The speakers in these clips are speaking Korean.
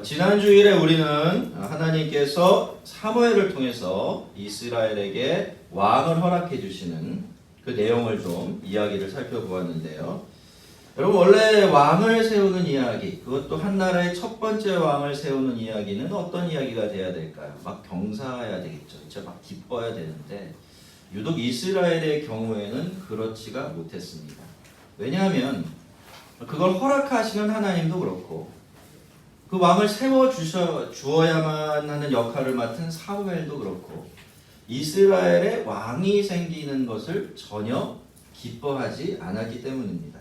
지난 주일에 우리는 하나님께서 사무엘을 통해서 이스라엘에게 왕을 허락해 주시는 그 내용을 좀 이야기를 살펴보았는데요. 여러분, 원래 왕을 세우는 이야기, 그것도 한 나라의 첫 번째 왕을 세우는 이야기는 어떤 이야기가 돼야 될까요? 막 경사해야 되겠죠. 진짜 막 기뻐야 되는데 유독 이스라엘의 경우에는 그렇지가 못했습니다. 왜냐하면 그걸 허락하시는 하나님도 그렇고 그 왕을 세워주어야만 하는 역할을 맡은 사무엘도 그렇고 이스라엘에 왕이 생기는 것을 전혀 기뻐하지 않았기 때문입니다.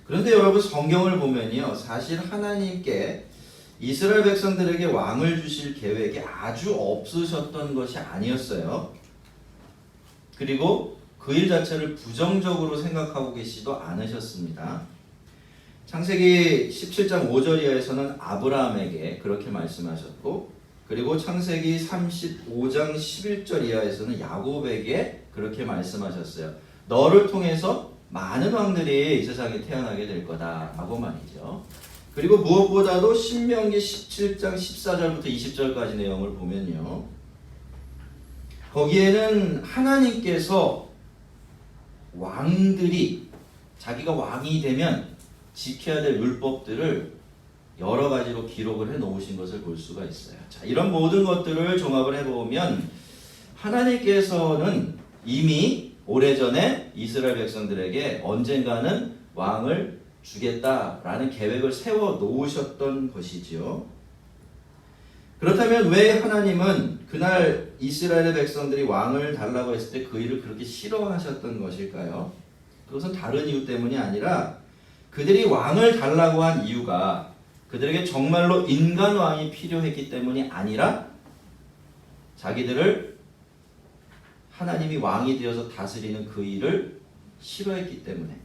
그런데 여러분, 성경을 보면요, 사실 하나님께 이스라엘 백성들에게 왕을 주실 계획이 아주 없으셨던 것이 아니었어요. 그리고 그 일 자체를 부정적으로 생각하고 계시지도 않으셨습니다. 창세기 17장 5절 이하에서는 아브라함에게 그렇게 말씀하셨고, 그리고 창세기 35장 11절 이하에서는 야곱에게 그렇게 말씀하셨어요. 너를 통해서 많은 왕들이 이 세상에 태어나게 될 거다라고 말이죠. 그리고 무엇보다도 신명기 17장 14절부터 20절까지 내용을 보면요, 거기에는 하나님께서 왕들이 자기가 왕이 되면 지켜야 될 율법들을 여러 가지로 기록을 해 놓으신 것을 볼 수가 있어요. 자, 이런 모든 것들을 종합을 해보면 하나님께서는 이미 오래전에 이스라엘 백성들에게 언젠가는 왕을 주겠다라는 계획을 세워 놓으셨던 것이지요. 그렇다면 왜 하나님은 그날 이스라엘 백성들이 왕을 달라고 했을 때 그 일을 그렇게 싫어하셨던 것일까요? 그것은 다른 이유 때문이 아니라 그들이 왕을 달라고 한 이유가 그들에게 정말로 인간 왕이 필요했기 때문이 아니라 자기들을 하나님이 왕이 되어서 다스리는 그 일을 싫어했기 때문에,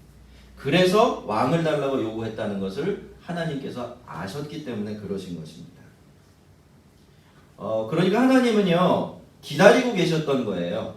그래서 왕을 달라고 요구했다는 것을 하나님께서 아셨기 때문에 그러신 것입니다. 그러니까 하나님은요, 기다리고 계셨던 거예요.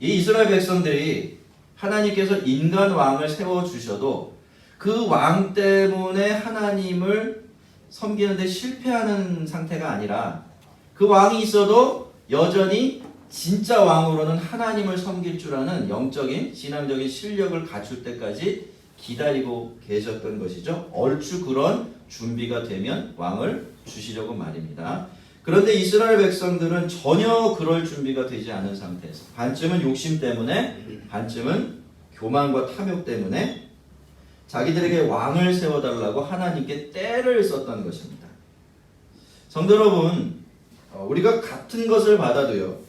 이 이스라엘 백성들이 하나님께서 인간 왕을 세워주셔도 그 왕 때문에 하나님을 섬기는데 실패하는 상태가 아니라 그 왕이 있어도 여전히 진짜 왕으로는 하나님을 섬길 줄 아는 영적인 신앙적인 실력을 갖출 때까지 기다리고 계셨던 것이죠. 얼추 그런 준비가 되면 왕을 주시려고 말입니다. 그런데 이스라엘 백성들은 전혀 그럴 준비가 되지 않은 상태에서 반쯤은 욕심 때문에, 반쯤은 교만과 탐욕 때문에 자기들에게 왕을 세워달라고 하나님께 때를 썼던 것입니다. 성도 여러분, 우리가 같은 것을 받아도요,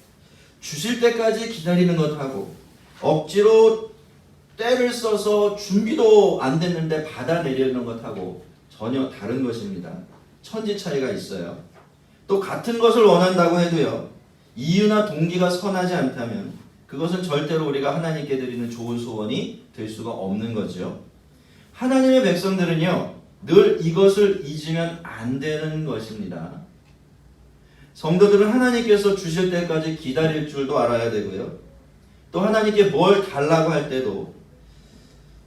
주실 때까지 기다리는 것하고 억지로 때를 써서 준비도 안 됐는데 받아내려는 것하고 전혀 다른 것입니다. 천지 차이가 있어요. 또 같은 것을 원한다고 해도요, 이유나 동기가 선하지 않다면 그것은 절대로 우리가 하나님께 드리는 좋은 소원이 될 수가 없는 거죠. 하나님의 백성들은요, 늘 이것을 잊으면 안 되는 것입니다. 성도들은 하나님께서 주실 때까지 기다릴 줄도 알아야 되고요, 또 하나님께 뭘 달라고 할 때도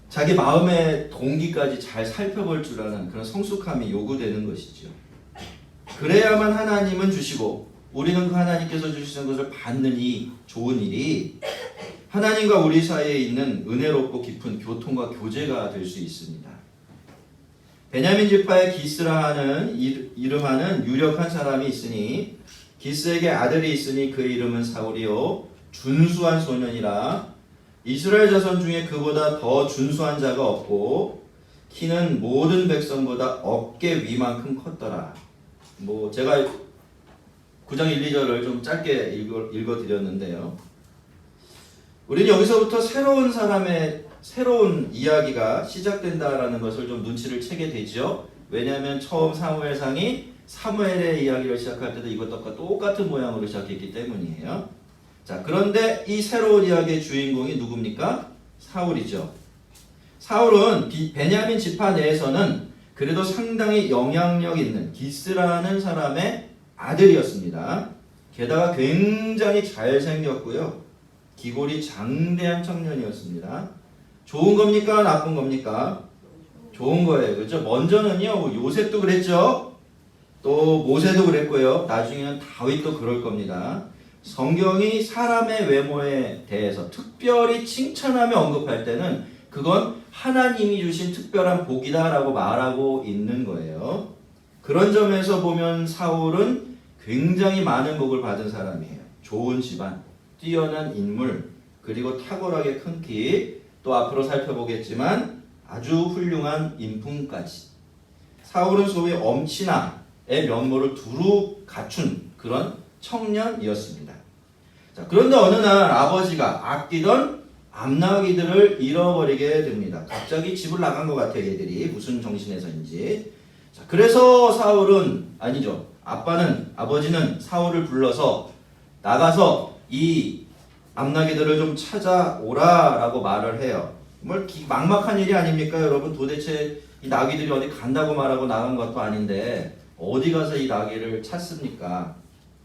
자기 마음의 동기까지 잘 살펴볼 줄 아는 그런 성숙함이 요구되는 것이죠. 그래야만 하나님은 주시고 우리는 그 하나님께서 주시는 것을 받는 이 좋은 일이 하나님과 우리 사이에 있는 은혜롭고 깊은 교통과 교제가 될 수 있습니다. 베냐민 지파의 기스라하는 이름하는 유력한 사람이 있으니 기스에게 아들이 있으니 그 이름은 사울이요 준수한 소년이라. 이스라엘 자손 중에 그보다 더 준수한 자가 없고 키는 모든 백성보다 어깨 위만큼 컸더라. 제가 9장 1, 2절을 좀 짧게 읽어드렸는데요. 우리는 여기서부터 새로운 사람의 새로운 이야기가 시작된다라는 것을 좀 눈치를 채게 되죠. 왜냐하면 처음 사무엘상이 사무엘의 이야기를 시작할 때도 이것과 똑같은 모양으로 시작했기 때문이에요. 자, 그런데 이 새로운 이야기의 주인공이 누굽니까? 사울이죠. 사울은 베냐민 지파 내에서는 그래도 상당히 영향력 있는 기스라는 사람의 아들이었습니다. 게다가 굉장히 잘생겼고요, 기골이 장대한 청년이었습니다. 좋은 겁니까? 나쁜 겁니까? 좋은 거예요. 그렇죠? 먼저는요, 요셉도 그랬죠. 또 모세도 그랬고요. 나중에는 다윗도 그럴 겁니다. 성경이 사람의 외모에 대해서 특별히 칭찬하며 언급할 때는 그건 하나님이 주신 특별한 복이다라고 말하고 있는 거예요. 그런 점에서 보면 사울은 굉장히 많은 복을 받은 사람이에요. 좋은 집안, 뛰어난 인물, 그리고 탁월하게 큰 키, 또 앞으로 살펴보겠지만 아주 훌륭한 인품까지. 사울은 소위 엄친아의 면모를 두루 갖춘 그런 청년이었습니다. 자, 그런데 어느 날 아버지가 아끼던 암나귀들을 잃어버리게 됩니다. 갑자기 집을 나간 것 같아요. 얘들이 무슨 정신에서인지. 자, 그래서 아버지는 사울을 불러서 나가서 이 암나귀들을 좀 찾아오라라고 말을 해요. 막막한 일이 아닙니까, 여러분? 도대체 이 나귀들이 어디 간다고 말하고 나간 것도 아닌데 어디 가서 이 나귀를 찾습니까?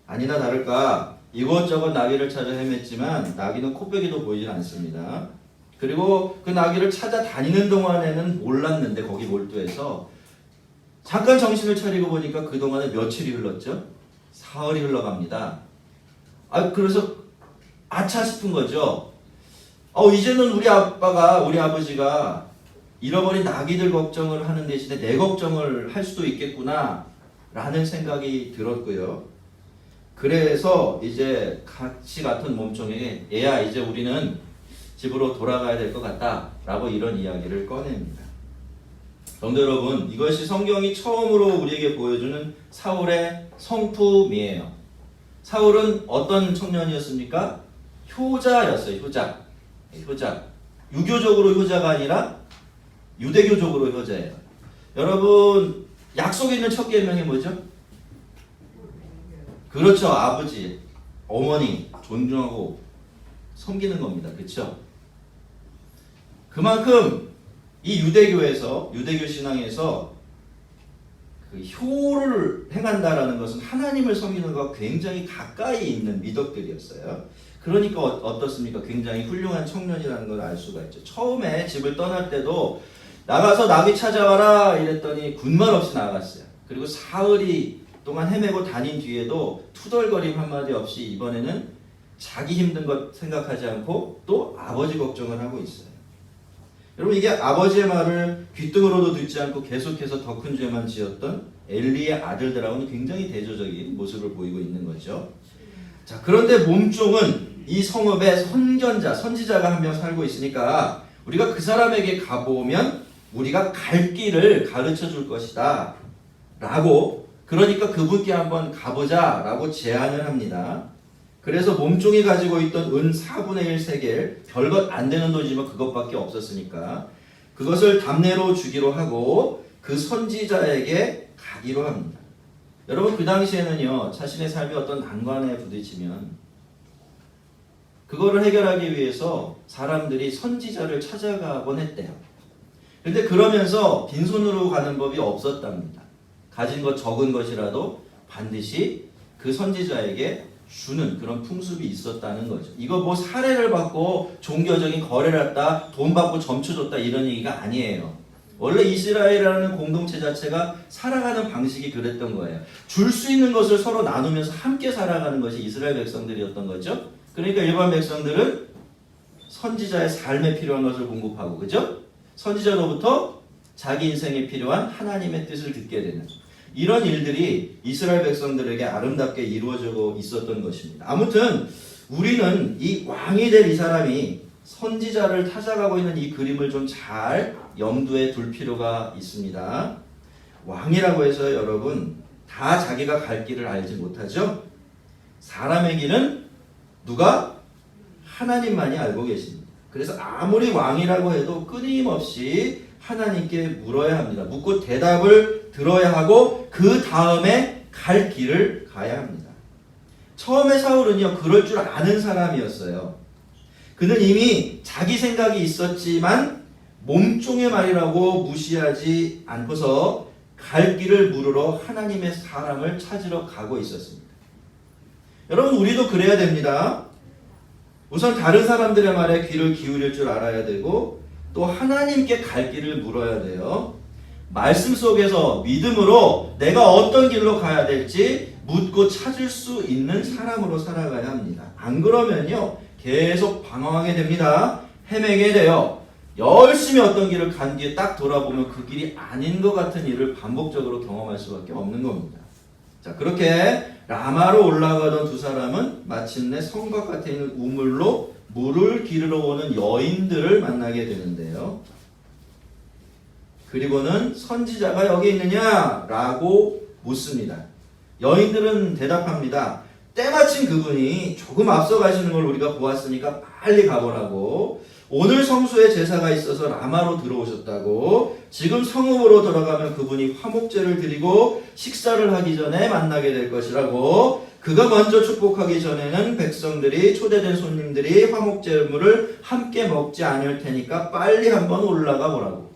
아니나 다를까 이것저것 나귀를 찾아 헤맸지만 나귀는 코빼기도 보이질 않습니다. 그리고 그 나귀를 찾아다니는 동안에는 몰랐는데 거기 몰두해서 잠깐 정신을 차리고 보니까 그동안에 며칠이 흘렀죠? 사흘이 흘러갑니다. 그래서 아차 싶은 거죠. 이제는 우리 아버지가 잃어버린 나귀들 걱정을 하는 대신에 내 걱정을 할 수도 있겠구나 라는 생각이 들었고요. 그래서 이제 같이 같은 몸종에게 얘야 이제 우리는 집으로 돌아가야 될 것 같다 라고 이런 이야기를 꺼냅니다. 성도 여러분, 이것이 성경이 처음으로 우리에게 보여주는 사울의 성품이에요. 사울은 어떤 청년이었습니까? 효자였어요. 효자. 유교적으로 효자가 아니라 유대교적으로 효자예요. 여러분, 약속에 있는 첫 계명이 뭐죠? 그렇죠. 아버지, 어머니 존중하고 섬기는 겁니다. 그렇죠? 그만큼 이 유대교 신앙에서 그 효를 행한다라는 것은 하나님을 섬기는 것과 굉장히 가까이 있는 미덕들이었어요. 그러니까 어떻습니까? 굉장히 훌륭한 청년이라는 걸 알 수가 있죠. 처음에 집을 떠날 때도 나가서 나귀 찾아와라 이랬더니 군말 없이 나갔어요. 그리고 사흘이 동안 헤매고 다닌 뒤에도 투덜거림 한마디 없이 이번에는 자기 힘든 것 생각하지 않고 또 아버지 걱정을 하고 있어요. 여러분, 이게 아버지의 말을 귓등으로도 듣지 않고 계속해서 더 큰 죄만 지었던 엘리의 아들들하고는 굉장히 대조적인 모습을 보이고 있는 거죠. 자, 그런데 몸종은 이 성읍에 선지자가 한 명 살고 있으니까 우리가 그 사람에게 가보면 우리가 갈 길을 가르쳐 줄 것이다 라고, 그러니까 그분께 한번 가보자 라고 제안을 합니다. 그래서 몸종이 가지고 있던 은 4분의 1 세겔, 별것 안 되는 돈이지만 그것밖에 없었으니까 그것을 담내로 주기로 하고 그 선지자에게 가기로 합니다. 여러분, 그 당시에는요, 자신의 삶이 어떤 난관에 부딪히면 그거를 해결하기 위해서 사람들이 선지자를 찾아가곤 했대요. 근데 그러면서 빈손으로 가는 법이 없었답니다. 가진 것 적은 것이라도 반드시 그 선지자에게 주는 그런 풍습이 있었다는 거죠. 이거 뭐 사례를 받고 종교적인 거래를 했다, 돈 받고 점쳐 줬다 이런 얘기가 아니에요. 원래 이스라엘이라는 공동체 자체가 살아가는 방식이 그랬던 거예요. 줄 수 있는 것을 서로 나누면서 함께 살아가는 것이 이스라엘 백성들이었던 거죠. 그러니까 일반 백성들은 선지자의 삶에 필요한 것을 공급하고, 그죠? 선지자로부터 자기 인생에 필요한 하나님의 뜻을 듣게 되는 이런 일들이 이스라엘 백성들에게 아름답게 이루어지고 있었던 것입니다. 아무튼 우리는 이 왕이 될 이 사람이 선지자를 찾아가고 있는 이 그림을 좀 잘 염두에 둘 필요가 있습니다. 왕이라고 해서 여러분 다 자기가 갈 길을 알지 못하죠? 사람의 길은 누가? 하나님만이 알고 계십니다. 그래서 아무리 왕이라고 해도 끊임없이 하나님께 물어야 합니다. 묻고 대답을 들어야 하고 그 다음에 갈 길을 가야 합니다. 처음에 사울은요, 그럴 줄 아는 사람이었어요. 그는 이미 자기 생각이 있었지만 몸종의 말이라고 무시하지 않고서 갈 길을 물으러 하나님의 사람을 찾으러 가고 있었습니다. 여러분, 우리도 그래야 됩니다. 우선 다른 사람들의 말에 귀를 기울일 줄 알아야 되고 또 하나님께 갈 길을 물어야 돼요. 말씀 속에서 믿음으로 내가 어떤 길로 가야 될지 묻고 찾을 수 있는 사람으로 살아가야 합니다. 안 그러면요 계속 방황하게 됩니다. 헤매게 돼요. 열심히 어떤 길을 간 뒤에 딱 돌아보면 그 길이 아닌 것 같은 일을 반복적으로 경험할 수밖에 없는 겁니다. 자, 그렇게 라마로 올라가던 두 사람은 마침내 성 바깥에 있는 우물로 물을 기르러 오는 여인들을 만나게 되는데요. 그리고는 선지자가 여기 있느냐? 라고 묻습니다. 여인들은 대답합니다. 때마침 그분이 조금 앞서 가시는 걸 우리가 보았으니까 빨리 가보라고. 오늘 성수에 제사가 있어서 라마로 들어오셨다고. 지금 성읍으로 들어가면 그분이 화목제를 드리고 식사를 하기 전에 만나게 될 것이라고. 그가 먼저 축복하기 전에는 백성들이 초대된 손님들이 화목제물을 함께 먹지 않을 테니까 빨리 한번 올라가 보라고.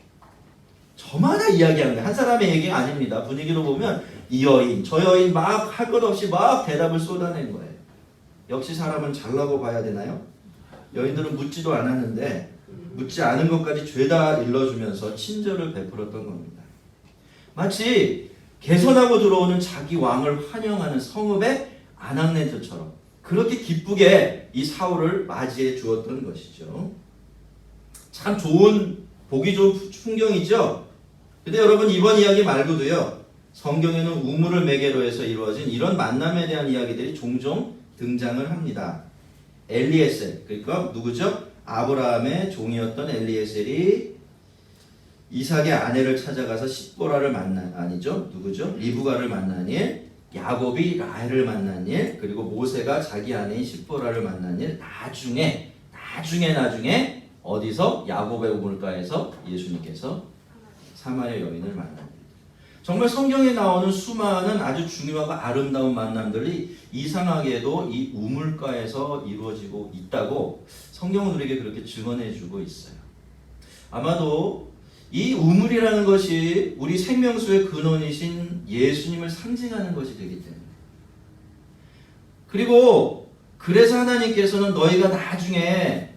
저마다 이야기하는 거예요. 한 사람의 얘기가 아닙니다. 분위기로 보면 이 여인, 저 여인 막 할 것 없이 막 대답을 쏟아낸 거예요. 역시 사람은 잘나고 봐야 되나요? 여인들은 묻지도 않았는데 묻지 않은 것까지 죄다 일러주면서 친절을 베풀었던 겁니다. 마치 개선하고 들어오는 자기 왕을 환영하는 성읍의 아낙네트처럼 그렇게 기쁘게 이 사울을 맞이해 주었던 것이죠. 참 좋은 보기 좋은 풍경이죠. 근데 여러분 이번 이야기 말고도요. 성경에는 우물을 매개로 해서 이루어진 이런 만남에 대한 이야기들이 종종 등장을 합니다. 엘리에셀, 그러니까 누구죠? 아브라함의 종이었던 엘리에셀이 이삭의 아내를 찾아가서 십보라를 만난, 아니죠? 누구죠? 리브가를 만난 일, 야곱이 라헬을 만난 일, 그리고 모세가 자기 아내인 십보라를 만난 일, 나중에 어디서? 야곱의 우물가에서 예수님께서 사마리아 여인을 만난 일. 정말 성경에 나오는 수많은 아주 중요하고 아름다운 만남들이 이상하게도 이 우물가에서 이루어지고 있다고 성경은 우리에게 그렇게 증언해주고 있어요. 아마도 이 우물이라는 것이 우리 생명수의 근원이신 예수님을 상징하는 것이 되기 때문에, 그리고 그래서 하나님께서는 너희가 나중에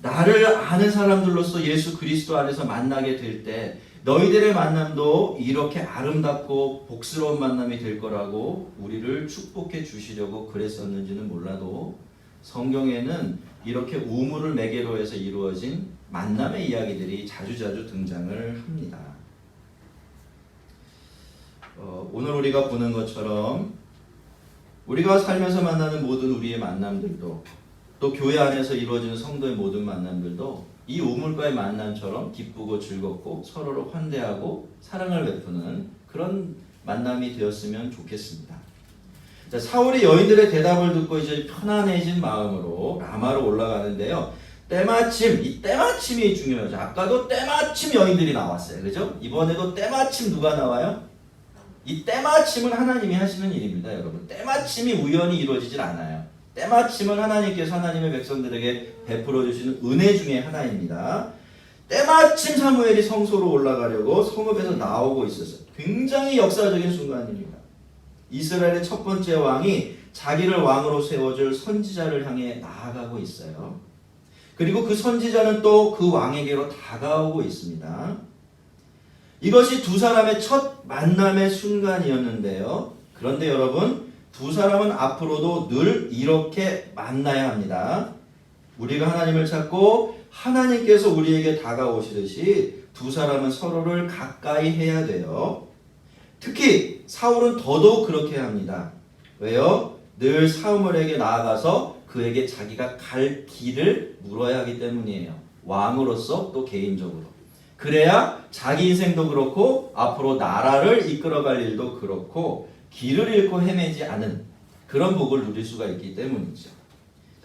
나를 아는 사람들로서 예수 그리스도 안에서 만나게 될 때 너희들의 만남도 이렇게 아름답고 복스러운 만남이 될 거라고 우리를 축복해 주시려고 그랬었는지는 몰라도 성경에는 이렇게 우물을 매개로 해서 이루어진 만남의 이야기들이 자주자주 등장을 합니다. 오늘 우리가 보는 것처럼 우리가 살면서 만나는 모든 우리의 만남들도 또 교회 안에서 이루어지는 성도의 모든 만남들도 이 우물가의 만남처럼 기쁘고 즐겁고 서로를 환대하고 사랑을 베푸는 그런 만남이 되었으면 좋겠습니다. 자, 사울이 여인들의 대답을 듣고 이제 편안해진 마음으로 라마로 올라가는데요. 이 때마침이 중요하죠. 아까도 때마침 여인들이 나왔어요. 그죠? 이번에도 때마침 누가 나와요? 이 때마침은 하나님이 하시는 일입니다, 여러분. 때마침이 우연히 이루어지질 않아요. 때마침은 하나님께서 하나님의 백성들에게 베풀어 주시는 은혜 중에 하나입니다. 때마침 사무엘이 성소로 올라가려고 성읍에서 나오고 있었어요. 굉장히 역사적인 순간입니다. 이스라엘의 첫 번째 왕이 자기를 왕으로 세워줄 선지자를 향해 나아가고 있어요. 그리고 그 선지자는 또 그 왕에게로 다가오고 있습니다. 이것이 두 사람의 첫 만남의 순간이었는데요. 그런데 여러분, 두 사람은 앞으로도 늘 이렇게 만나야 합니다. 우리가 하나님을 찾고 하나님께서 우리에게 다가오시듯이 두 사람은 서로를 가까이 해야 돼요. 특히 사울은 더더욱 그렇게 합니다. 왜요? 늘 사무엘에게 나아가서 그에게 자기가 갈 길을 물어야 하기 때문이에요. 왕으로서 또 개인적으로. 그래야 자기 인생도 그렇고 앞으로 나라를 이끌어갈 일도 그렇고 길을 잃고 헤매지 않은 그런 복을 누릴 수가 있기 때문이죠.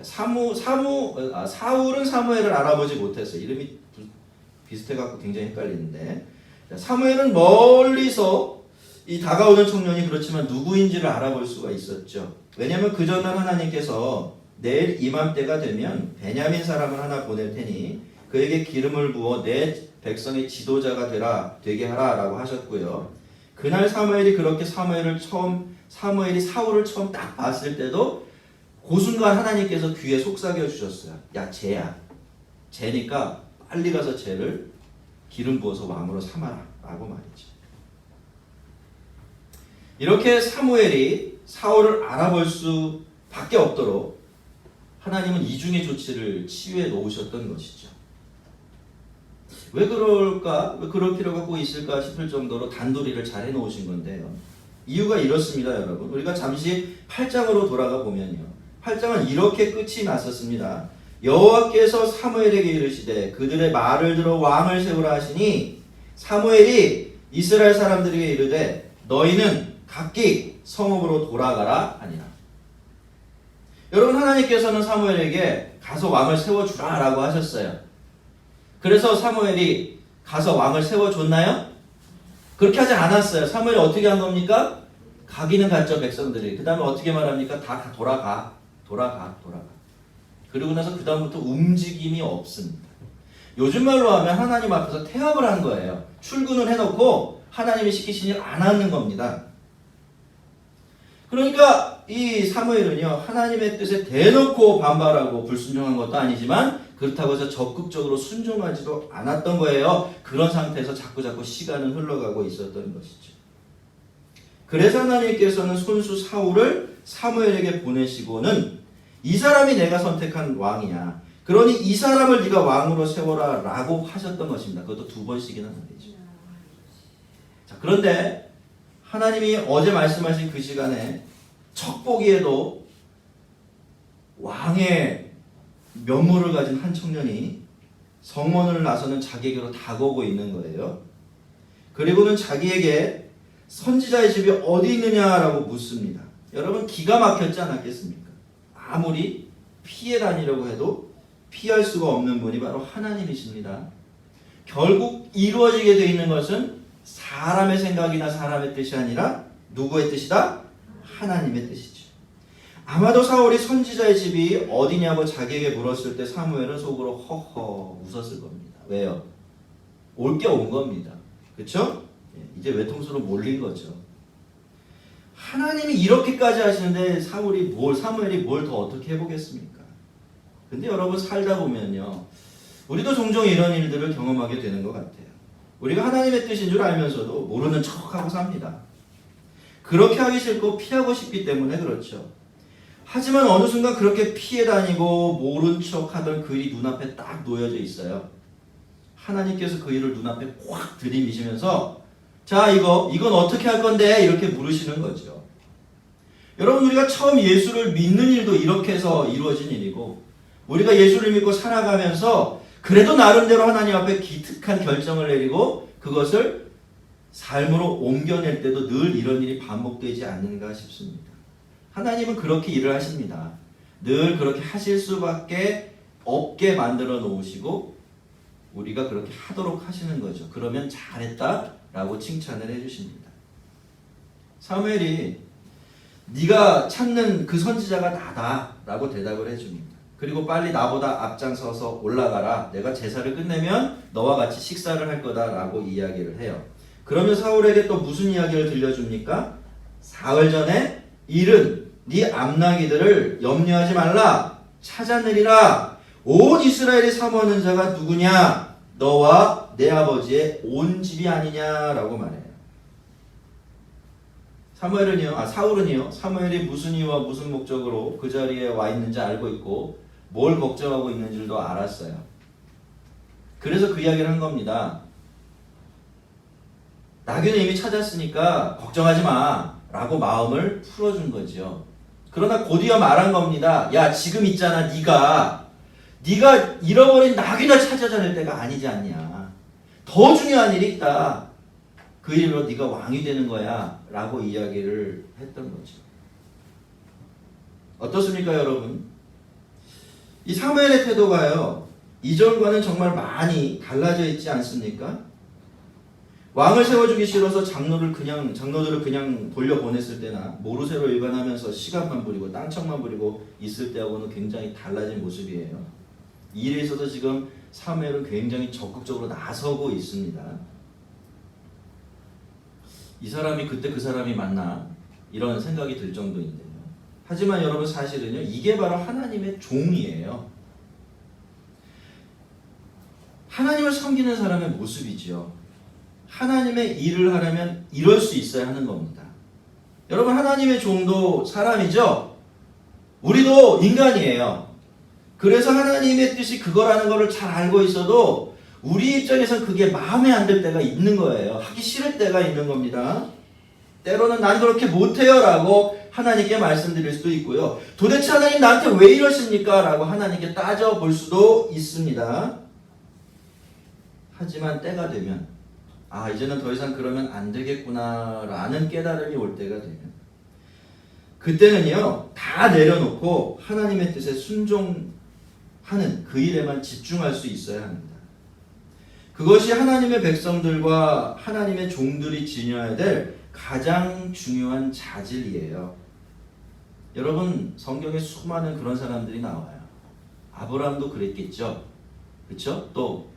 사울은 사무엘을 알아보지 못했어요. 이름이 비슷해갖고 굉장히 헷갈리는데, 사무엘은 멀리서 이 다가오는 청년이 그렇지만 누구인지를 알아볼 수가 있었죠. 왜냐하면 그 전날 하나님께서 내일 이맘때가 되면 베냐민 사람을 하나 보낼 테니 그에게 기름을 부어 내 백성의 지도자가 되게 하라라고 하셨고요. 그날 사무엘이 그렇게 사무엘이 사울을 처음 딱 봤을 때도 그 순간 하나님께서 귀에 속삭여 주셨어요. 야, 쟤야. 쟤니까 빨리 가서 쟤를 기름 부어서 왕으로 삼아라 라고 말이죠. 이렇게 사무엘이 사울을 알아볼 수밖에 없도록 하나님은 이중의 조치를 취해 놓으셨던 것이죠. 왜 그럴까? 왜 그럴 필요가 꼭 있을까 싶을 정도로 단도리를 잘 해놓으신 건데요. 이유가 이렇습니다, 여러분. 우리가 잠시 8장으로 돌아가 보면요. 8장은 이렇게 끝이 났었습니다. 여호와께서 사무엘에게 이르시되 그들의 말을 들어 왕을 세우라 하시니 사무엘이 이스라엘 사람들에게 이르되 너희는 각기 성읍으로 돌아가라 하니라. 여러분, 하나님께서는 사무엘에게 가서 왕을 세워주라 라고 하셨어요. 그래서 사무엘이 가서 왕을 세워줬나요? 그렇게 하지 않았어요. 사무엘이 어떻게 한 겁니까? 가기는 갔죠, 백성들이. 그 다음에 어떻게 말합니까? 다 돌아가. 그리고 나서 그 다음부터 움직임이 없습니다. 요즘 말로 하면 하나님 앞에서 태업을 한 거예요. 출근을 해놓고 하나님이 시키신 일 안 하는 겁니다. 그러니까 이 사무엘은요, 하나님의 뜻에 대놓고 반발하고 불순종한 것도 아니지만 그렇다고 해서 적극적으로 순종하지도 않았던 거예요. 그런 상태에서 자꾸 시간은 흘러가고 있었던 것이죠. 그래서 하나님께서는 손수 사울을 사무엘에게 보내시고는 이 사람이 내가 선택한 왕이야. 그러니 이 사람을 네가 왕으로 세워라 라고 하셨던 것입니다. 그것도 2번씩이나 말이죠. 자, 그런데 하나님이 어제 말씀하신 그 시간에 척 보기에도 왕의 면모를 가진 한 청년이 성문을 나서는 자기에게로 다가오고 있는 거예요. 그리고는 자기에게 선지자의 집이 어디 있느냐라고 묻습니다. 여러분, 기가 막혔지 않았겠습니까? 아무리 피해 다니려고 해도 피할 수가 없는 분이 바로 하나님이십니다. 결국 이루어지게 되어 있는 것은 사람의 생각이나 사람의 뜻이 아니라 누구의 뜻이다? 하나님의 뜻이죠. 아마도 사울이 선지자의 집이 어디냐고 자기에게 물었을 때 사무엘은 속으로 허허 웃었을 겁니다. 왜요? 올 게 온 겁니다. 그렇죠? 이제 외통수로 몰린 거죠. 하나님이 이렇게까지 하시는데 사무엘이 뭘 더 어떻게 해보겠습니까? 근데 여러분, 살다 보면요, 우리도 종종 이런 일들을 경험하게 되는 것 같아요. 우리가 하나님의 뜻인 줄 알면서도 모르는 척하고 삽니다. 그렇게 하기 싫고 피하고 싶기 때문에 그렇죠. 하지만 어느 순간 그렇게 피해 다니고 모른 척하던 그 일이 눈앞에 딱 놓여져 있어요. 하나님께서 그 일을 눈앞에 확 들이미시면서 자, 이건 어떻게 할 건데? 이렇게 물으시는 거죠. 여러분, 우리가 처음 예수를 믿는 일도 이렇게 해서 이루어진 일이고, 우리가 예수를 믿고 살아가면서 그래도 나름대로 하나님 앞에 기특한 결정을 내리고 그것을 삶으로 옮겨낼 때도 늘 이런 일이 반복되지 않는가 싶습니다. 하나님은 그렇게 일을 하십니다. 늘 그렇게 하실 수밖에 없게 만들어 놓으시고 우리가 그렇게 하도록 하시는 거죠. 그러면 잘했다 라고 칭찬을 해주십니다. 사무엘이 네가 찾는 그 선지자가 나다 라고 대답을 해줍니다. 그리고 빨리 나보다 앞장서서 올라가라. 내가 제사를 끝내면 너와 같이 식사를 할 거다 라고 이야기를 해요. 그러면 사울에게 또 무슨 이야기를 들려줍니까? 사흘 전에 일은 네 암나기들을 염려하지 말라. 찾아내리라. 온 이스라엘이 사모하는 자가 누구냐? 너와 내 아버지의 온 집이 아니냐라고 말해요. 사울은요, 사무엘이 무슨 이유와 무슨 목적으로 그 자리에 와 있는지 알고 있고 뭘 걱정하고 있는지도 알았어요. 그래서 그 이야기를 한 겁니다. 나귀는 이미 찾았으니까 걱정하지 마 라고 마음을 풀어준 거죠. 그러나 곧이어 말한 겁니다. 야, 지금 있잖아. 네가 잃어버린 나귀나 찾아낼 때가 아니지 않냐. 더 중요한 일이 있다. 그 일로 네가 왕이 되는 거야 라고 이야기를 했던 거죠. 어떻습니까, 여러분? 이 사무엘의 태도가요, 이전과는 정말 많이 달라져 있지 않습니까? 왕을 세워주기 싫어서 장로들을 그냥 돌려보냈을 때나 모르쇠로 일관하면서 시간만 부리고 땅청만 부리고 있을 때하고는 굉장히 달라진 모습이에요. 이 일에 있어서 지금 사무엘은 굉장히 적극적으로 나서고 있습니다. 이 사람이 그때 그 사람이 맞나? 이런 생각이 들 정도인데요. 하지만 여러분, 사실은요, 이게 바로 하나님의 종이에요. 하나님을 섬기는 사람의 모습이지요. 하나님의 일을 하려면 이럴 수 있어야 하는 겁니다. 여러분, 하나님의 종도 사람이죠? 우리도 인간이에요. 그래서 하나님의 뜻이 그거라는 것을 잘 알고 있어도 우리 입장에선 그게 마음에 안 들 때가 있는 거예요. 하기 싫을 때가 있는 겁니다. 때로는 난 그렇게 못해요 라고 하나님께 말씀드릴 수도 있고요. 도대체 하나님 나한테 왜 이러십니까? 라고 하나님께 따져볼 수도 있습니다. 하지만 때가 되면 이제는 더 이상 그러면 안 되겠구나 라는 깨달음이 올 때가 되면 그때는요, 다 내려놓고 하나님의 뜻에 순종하는 그 일에만 집중할 수 있어야 합니다. 그것이 하나님의 백성들과 하나님의 종들이 지녀야 될 가장 중요한 자질이에요. 여러분, 성경에 수많은 그런 사람들이 나와요. 아브라함도 그랬겠죠? 그렇죠? 또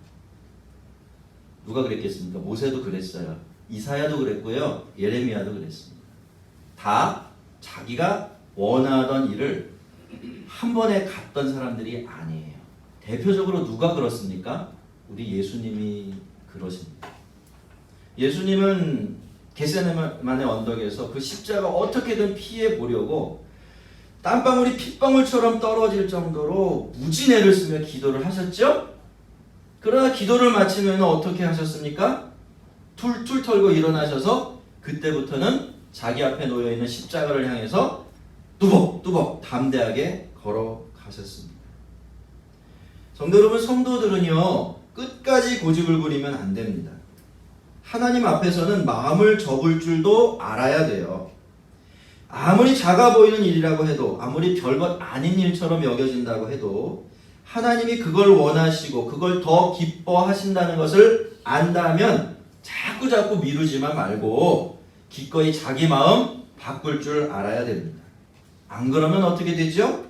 누가 그랬겠습니까? 모세도 그랬어요. 이사야도 그랬고요. 예레미야도 그랬습니다. 다 자기가 원하던 일을 한 번에 갔던 사람들이 아니에요. 대표적으로 누가 그렇습니까? 우리 예수님이 그러십니다. 예수님은 겟세마네 언덕에서 그 십자가 어떻게든 피해 보려고 땀방울이 핏방울처럼 떨어질 정도로 무진애를 쓰며 기도를 하셨죠? 그러나 기도를 마치면 어떻게 하셨습니까? 툴툴 털고 일어나셔서 그때부터는 자기 앞에 놓여있는 십자가를 향해서 뚜벅뚜벅 담대하게 걸어가셨습니다. 성도 여러분, 성도들은요, 끝까지 고집을 부리면 안 됩니다. 하나님 앞에서는 마음을 접을 줄도 알아야 돼요. 아무리 작아 보이는 일이라고 해도, 아무리 별것 아닌 일처럼 여겨진다고 해도 하나님이 그걸 원하시고 그걸 더 기뻐하신다는 것을 안다면 자꾸 미루지만 말고 기꺼이 자기 마음 바꿀 줄 알아야 됩니다. 안 그러면 어떻게 되죠?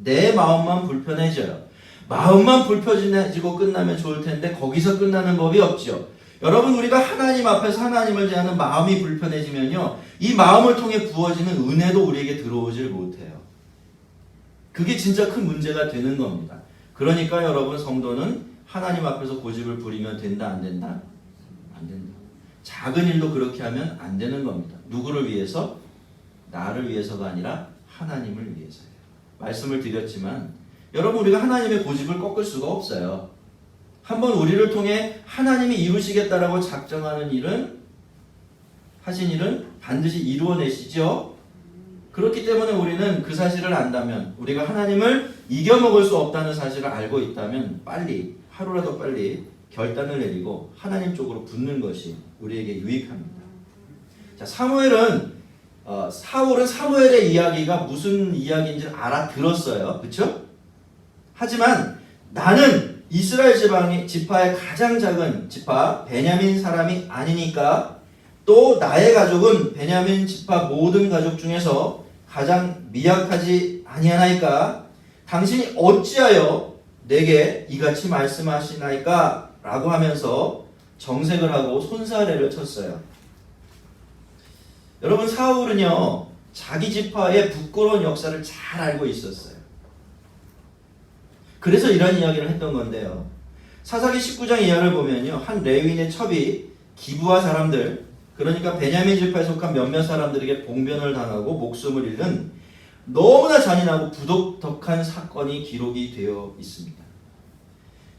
내 마음만 불편해져요. 마음만 불편해지고 끝나면 좋을 텐데 거기서 끝나는 법이 없죠. 여러분, 우리가 하나님 앞에서 하나님을 대하는 마음이 불편해지면요, 이 마음을 통해 부어지는 은혜도 우리에게 들어오질 못해요. 그게 진짜 큰 문제가 되는 겁니다. 그러니까 여러분, 성도는 하나님 앞에서 고집을 부리면 된다, 안 된다? 안 된다. 작은 일도 그렇게 하면 안 되는 겁니다. 누구를 위해서? 나를 위해서가 아니라 하나님을 위해서예요. 말씀을 드렸지만 여러분, 우리가 하나님의 고집을 꺾을 수가 없어요. 한번 우리를 통해 하나님이 이루시겠다라고 작정하는 일은, 하신 일은 반드시 이루어내시죠. 그렇기 때문에 우리는 그 사실을 안다면, 우리가 하나님을 이겨먹을 수 없다는 사실을 알고 있다면 빨리, 하루라도 빨리 결단을 내리고 하나님 쪽으로 붙는 것이 우리에게 유익합니다. 자, 사울은 사무엘의 이야기가 무슨 이야기인지 알아들었어요. 그렇죠? 하지만 나는 이스라엘 지파의 가장 작은 지파 베냐민 사람이 아니니까, 또 나의 가족은 베냐민 지파 모든 가족 중에서 가장 미약하지 아니하나이까, 당신이 어찌하여 내게 이같이 말씀하시나이까 라고 하면서 정색을 하고 손사래를 쳤어요. 여러분, 사울은요, 자기 지파의 부끄러운 역사를 잘 알고 있었어요. 그래서 이런 이야기를 했던 건데요. 사사기 19장 이하를 보면요, 한 레위인의 첩이 기브아 사람들, 그러니까 베냐민 지파에 속한 몇몇 사람들에게 봉변을 당하고 목숨을 잃는 너무나 잔인하고 부도덕한 사건이 기록이 되어 있습니다.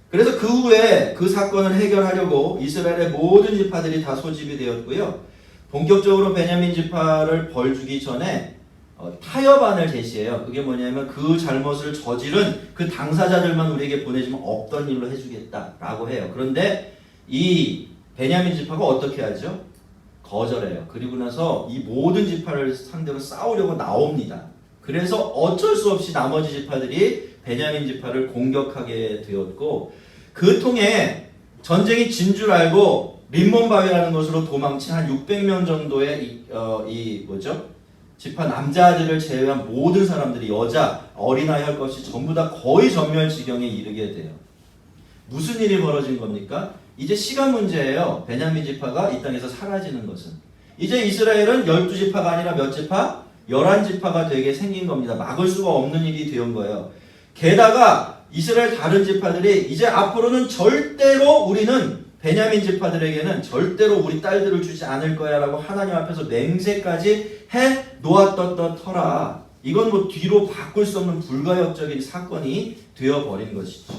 그래서 그 후에 그 사건을 해결하려고 이스라엘의 모든 지파들이 다 소집이 되었고요. 본격적으로 베냐민 지파를 벌 주기 전에 타협안을 제시해요. 그게 뭐냐면 그 잘못을 저지른 그 당사자들만 우리에게 보내주면 없던 일로 해주겠다라고 해요. 그런데 이 베냐민 지파가 어떻게 하죠? 거절해요. 그리고 나서 이 모든 지파를 상대로 싸우려고 나옵니다. 그래서 어쩔 수 없이 나머지 지파들이 베냐민 지파를 공격하게 되었고, 그 통해 전쟁이 진 줄 알고 림몬바위라는 곳으로 도망친 한 600명 정도의 지파 남자들을 제외한 모든 사람들이, 여자, 어린아이 할 것 없이 전부 다 거의 전멸 지경에 이르게 돼요. 무슨 일이 벌어진 겁니까? 이제 시간 문제예요. 베냐민 지파가 이 땅에서 사라지는 것은. 이제 이스라엘은 12지파가 아니라 몇 지파? 11지파가 되게 생긴 겁니다. 막을 수가 없는 일이 되온 거예요. 게다가 이스라엘 다른 지파들이 이제 앞으로는 절대로 우리는 베냐민 지파들에게는 절대로 우리 딸들을 주지 않을 거야 라고 하나님 앞에서 맹세까지 해 놓았던 터라. 이건 뭐 뒤로 바꿀 수 없는 불가역적인 사건이 되어버린 것이죠.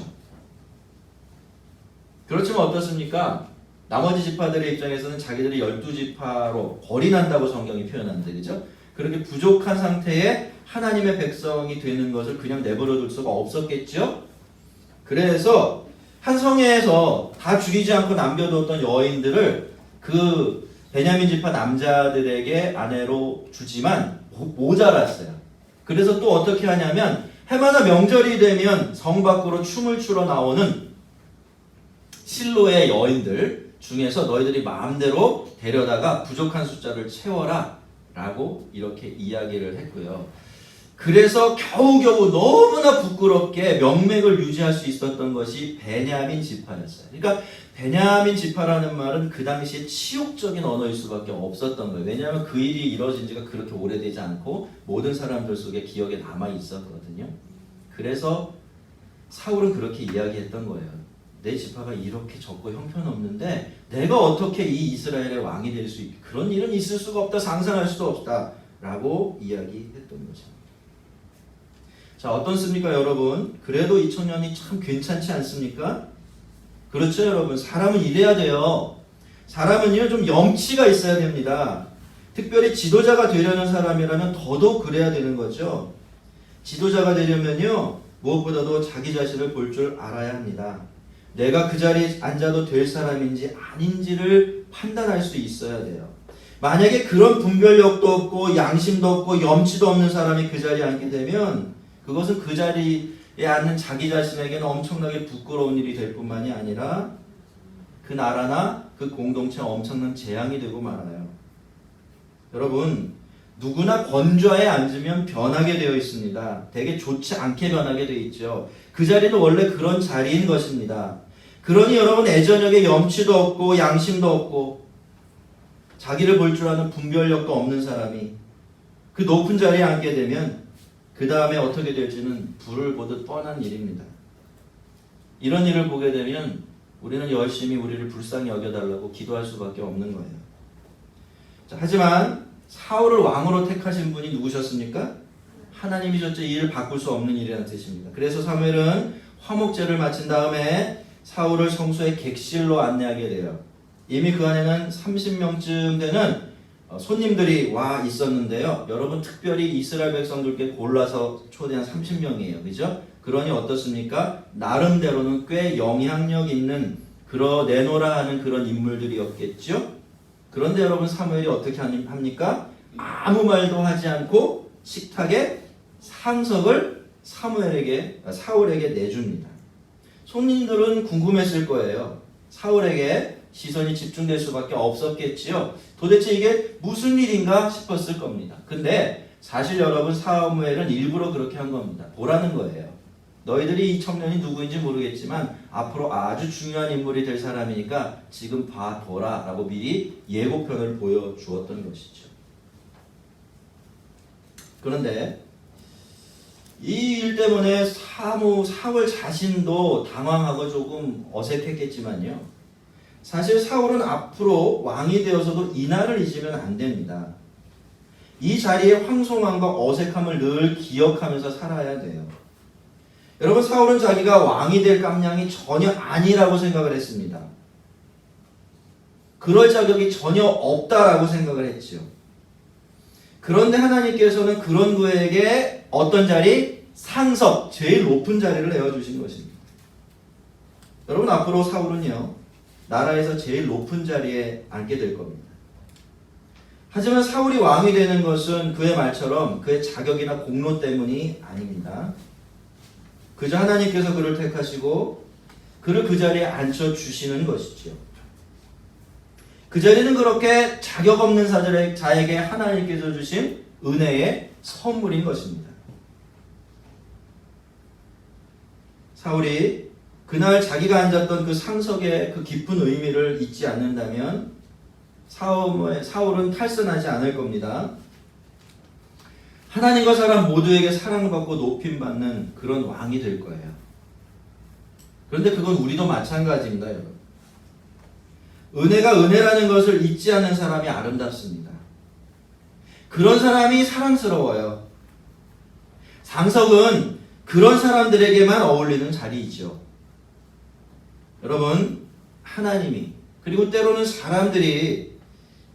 그렇지만 어떻습니까? 나머지 지파들의 입장에서는 자기들이 12지파로 벌이 난다고 성경이 표현하는데, 그죠? 그렇게 부족한 상태에 하나님의 백성이 되는 것을 그냥 내버려 둘 수가 없었겠죠? 그래서 한 성에서 다 죽이지 않고 남겨두었던 여인들을 그 베냐민 지파 남자들에게 아내로 주지만 모자랐어요. 그래서 또 어떻게 하냐면 해마다 명절이 되면 성 밖으로 춤을 추러 나오는 실로의 여인들 중에서 너희들이 마음대로 데려다가 부족한 숫자를 채워라 라고 이렇게 이야기를 했고요. 그래서 겨우겨우 너무나 부끄럽게 명맥을 유지할 수 있었던 것이 베냐민 지파였어요. 그러니까 베냐민 지파라는 말은 그 당시에 치욕적인 언어일 수밖에 없었던 거예요. 왜냐하면 그 일이 이루어진 지가 그렇게 오래되지 않고 모든 사람들 속에 기억에 남아 있었거든요. 그래서 사울은 그렇게 이야기했던 거예요. 내 지파가 이렇게 적고 형편없는데 내가 어떻게 이 이스라엘의 왕이 될 수 있게, 그런 일은 있을 수가 없다, 상상할 수도 없다 라고 이야기했던 거죠. 자, 어떻습니까 여러분? 그래도 2000년이 참 괜찮지 않습니까? 그렇죠 여러분? 사람은 이래야 돼요. 사람은요 좀 염치가 있어야 됩니다. 특별히 지도자가 되려는 사람이라면 더더욱 그래야 되는 거죠. 지도자가 되려면요 무엇보다도 자기 자신을 볼 줄 알아야 합니다. 내가 그 자리에 앉아도 될 사람인지 아닌지를 판단할 수 있어야 돼요. 만약에 그런 분별력도 없고 양심도 없고 염치도 없는 사람이 그 자리에 앉게 되면 그것은 그 자리에 앉는 자기 자신에게는 엄청나게 부끄러운 일이 될 뿐만이 아니라 그 나라나 그 공동체에 엄청난 재앙이 되고 말아요. 여러분, 누구나 권좌에 앉으면 변하게 되어 있습니다. 되게 좋지 않게 변하게 되어 있죠. 그 자리는 원래 그런 자리인 것입니다. 그러니 여러분, 애저녁에 염치도 없고 양심도 없고 자기를 볼 줄 아는 분별력도 없는 사람이 그 높은 자리에 앉게 되면 그 다음에 어떻게 될지는 불을 보듯 뻔한 일입니다. 이런 일을 보게 되면 우리는 열심히 우리를 불쌍히 여겨달라고 기도할 수밖에 없는 거예요. 자, 하지만 사울을 왕으로 택하신 분이 누구셨습니까? 하나님이셨죠. 이 일을 바꿀 수 없는 일이라는 뜻입니다. 그래서 사무엘은 화목제를 마친 다음에 사울을 성소의 객실로 안내하게 돼요. 이미 그 안에는 30명쯤 되는 손님들이 와 있었는데요. 여러분, 특별히 이스라엘 백성들께 골라서 초대한 30명이에요. 그죠? 그러니 어떻습니까? 나름대로는 꽤 영향력 있는 내노라 하는 그런 인물들이었겠죠? 그런데 여러분, 사무엘이 어떻게 합니까? 아무 말도 하지 않고 식탁에 상석을 사울에게 내줍니다. 손님들은 궁금했을 거예요. 사울에게 시선이 집중될 수밖에 없었겠지요. 도대체 이게 무슨 일인가 싶었을 겁니다. 근데 사실 여러분, 사무엘은 일부러 그렇게 한 겁니다. 보라는 거예요. 너희들이 이 청년이 누구인지 모르겠지만 앞으로 아주 중요한 인물이 될 사람이니까 지금 봐둬라 라고 미리 예고편을 보여주었던 것이죠. 그런데 이 일 때문에 사울 자신도 당황하고 조금 어색했겠지만요. 사실 사울은 앞으로 왕이 되어서도 이날을 잊으면 안 됩니다. 이 자리의 황송함과 어색함을 늘 기억하면서 살아야 돼요. 여러분, 사울은 자기가 왕이 될 깜냥이 전혀 아니라고 생각을 했습니다. 그럴 자격이 전혀 없다라고 생각을 했죠. 그런데 하나님께서는 그런 그에게 어떤 자리? 상석, 제일 높은 자리를 내어주신 것입니다. 여러분, 앞으로 사울은요 나라에서 제일 높은 자리에 앉게 될 겁니다. 하지만 사울이 왕이 되는 것은 그의 말처럼 그의 자격이나 공로 때문이 아닙니다. 그저 하나님께서 그를 택하시고 그를 그 자리에 앉혀주시는 것이죠. 그 자리는 그렇게 자격 없는 자에게 하나님께서 주신 은혜의 선물인 것입니다. 사울이 그날 자기가 앉았던 그 상석의 그 깊은 의미를 잊지 않는다면 사울은 탈선하지 않을 겁니다. 하나님과 사람 모두에게 사랑받고 높임받는 그런 왕이 될 거예요. 그런데 그건 우리도 마찬가지입니다, 여러분. 은혜가 은혜라는 것을 잊지 않는 사람이 아름답습니다. 그런 사람이 사랑스러워요. 상석은 그런 사람들에게만 어울리는 자리이죠. 여러분, 하나님이 그리고 때로는 사람들이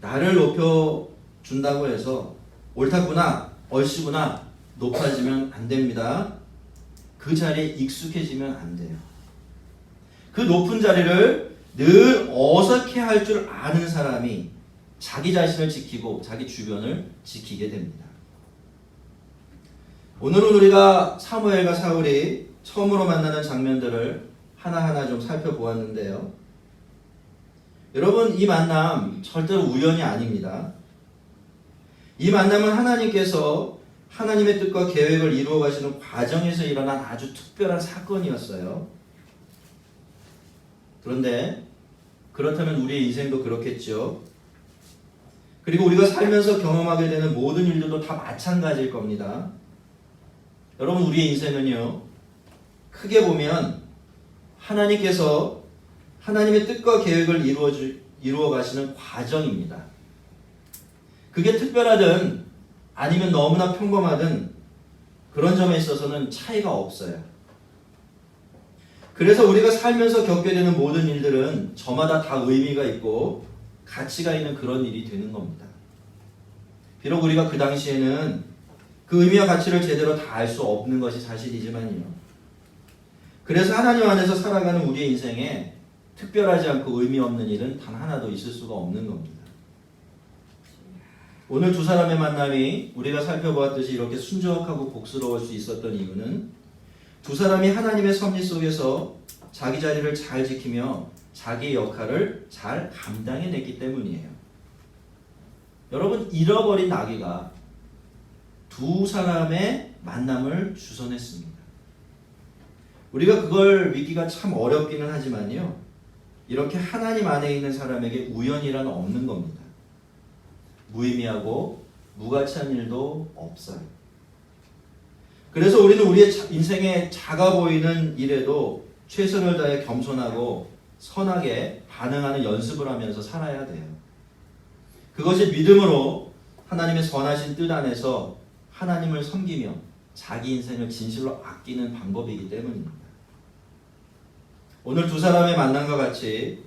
나를 높여준다고 해서 옳다구나, 얼씨구나 높아지면 안 됩니다. 그 자리에 익숙해지면 안 돼요. 그 높은 자리를 늘 어색해 할 줄 아는 사람이 자기 자신을 지키고 자기 주변을 지키게 됩니다. 오늘은 우리가 사무엘과 사울이 처음으로 만나는 장면들을 하나하나 좀 살펴보았는데요. 여러분, 이 만남 절대로 우연이 아닙니다. 이 만남은 하나님께서 하나님의 뜻과 계획을 이루어 가시는 과정에서 일어난 아주 특별한 사건이었어요. 그런데 그렇다면 우리의 인생도 그렇겠죠. 그리고 우리가 살면서 경험하게 되는 모든 일들도 다 마찬가지일 겁니다. 여러분, 우리의 인생은요, 크게 보면 하나님께서 하나님의 뜻과 계획을 이루어 가시는 과정입니다. 그게 특별하든 아니면 너무나 평범하든 그런 점에 있어서는 차이가 없어요. 그래서 우리가 살면서 겪게 되는 모든 일들은 저마다 다 의미가 있고 가치가 있는 그런 일이 되는 겁니다. 비록 우리가 그 당시에는 그 의미와 가치를 제대로 다 알 수 없는 것이 사실이지만요. 그래서 하나님 안에서 살아가는 우리의 인생에 특별하지 않고 의미 없는 일은 단 하나도 있을 수가 없는 겁니다. 오늘 두 사람의 만남이 우리가 살펴보았듯이 이렇게 순적하고 복스러울 수 있었던 이유는 두 사람이 하나님의 섭리 속에서 자기 자리를 잘 지키며 자기의 역할을 잘 감당해냈기 때문이에요. 여러분, 잃어버린 나귀가 두 사람의 만남을 주선했습니다. 우리가 그걸 믿기가 참 어렵기는 하지만요, 이렇게 하나님 안에 있는 사람에게 우연이란 없는 겁니다. 무의미하고 무가치한 일도 없어요. 그래서 우리는 우리의 인생에 작아 보이는 일에도 최선을 다해 겸손하고 선하게 반응하는 연습을 하면서 살아야 돼요. 그것이 믿음으로 하나님의 선하신 뜻 안에서 하나님을 섬기며 자기 인생을 진실로 아끼는 방법이기 때문입니다. 오늘 두 사람의 만남과 같이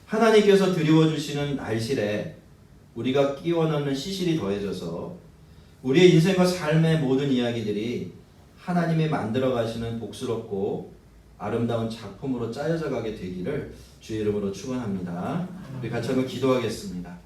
하나님께서 드리워 주시는 날실에 우리가 끼워 넣는 시실이 더해져서 우리의 인생과 삶의 모든 이야기들이 하나님이 만들어 가시는 복스럽고 아름다운 작품으로 짜여져 가게 되기를 주의 이름으로 축원합니다. 우리 같이 한번 기도하겠습니다.